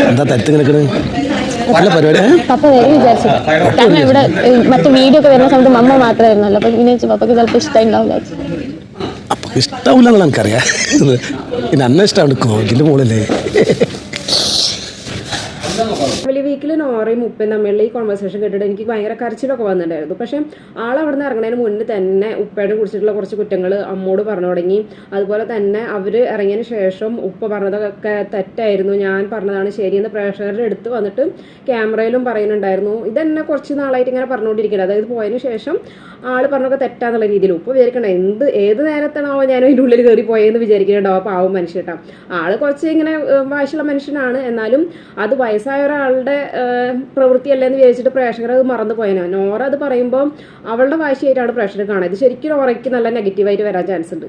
എന്താ തരത്ത് കിടക്കണ് നല്ല പരിപാടി. പപ്പ വരും വിചാരിച്ചു. കാരണം ഇവിടെ മറ്റേ വീഡിയോ ഒക്കെ വരുന്ന സമയത്ത് മമ്മ മാത്രമായിരുന്നല്ലോ. അപ്പൊ ഇങ്ങനെ പപ്പക്ക് ചിലപ്പോൾ ഇഷ്ടമുണ്ടാവില്ല. അപ്പൊ ഇഷ്ടാവില്ല എന്നുള്ള എനിക്കറിയാം. പിന്നെ അന്ന ഇഷ്ടമാണ് കോകിന്റെ മോളല്ലേ. വലിയ വീക്കിൽ നോറയും ഉപ്പയും തമ്മിലുള്ള ഈ കോൺവെർസേഷൻ കേട്ടിട്ട് എനിക്ക് ഭയങ്കര കരച്ചിലൊക്കെ വന്നിട്ടുണ്ടായിരുന്നു. പക്ഷെ ആളവിടെ നിന്ന് ഇറങ്ങുന്നതിന് മുന്നേ തന്നെ ഉപ്പയുടെ കുറിച്ചിട്ടുള്ള കുറച്ച് കുറ്റങ്ങൾ അമ്മോട് പറഞ്ഞു തുടങ്ങി. അതുപോലെ തന്നെ അവർ ഇറങ്ങിയതിന് ശേഷം ഉപ്പ പറഞ്ഞതൊക്കെ തെറ്റായിരുന്നു, ഞാൻ പറഞ്ഞതാണ് ശരിയെന്ന് പ്രേക്ഷകരുടെ അടുത്ത് വന്നിട്ട് ക്യാമറയിലും പറയുന്നുണ്ടായിരുന്നു. ഇതെന്നെ കുറച്ച് നാളായിട്ട് ഇങ്ങനെ പറഞ്ഞുകൊണ്ടിരിക്കുന്നത്. അതായത് പോയതിനു ശേഷം ആൾ പറഞ്ഞൊക്കെ തെറ്റാന്നുള്ള രീതിയിൽ ഉപ്പ് വിചാരിക്കണം ഏത് നേരത്താണോ ഞാൻ അതിൻ്റെ ഉള്ളിൽ കയറി പോയെന്ന് വിചാരിക്കുന്നുണ്ടാവും. പാവം മനുഷ്യട്ടാ. ആൾ കുറച്ച് ഇങ്ങനെ വാശിയുള്ള മനുഷ്യനാണ്. എന്നാലും അത് വയസ്സായ ഒരാളുടെ പ്രവൃത്തിയല്ല എന്ന് വിചാരിച്ചിട്ട് പ്രേക്ഷകർ അത് മറന്നു പോയനാ. നോറ അത് പറയുമ്പോൾ അവളുടെ വാശിയായിട്ടാണ് പ്രേക്ഷകർ കാണുന്നത്. ഇത് ശരിക്കും നോറയ്ക്ക് നല്ല നെഗറ്റീവായിട്ട് വരാൻ ചാൻസ് ഉണ്ട്.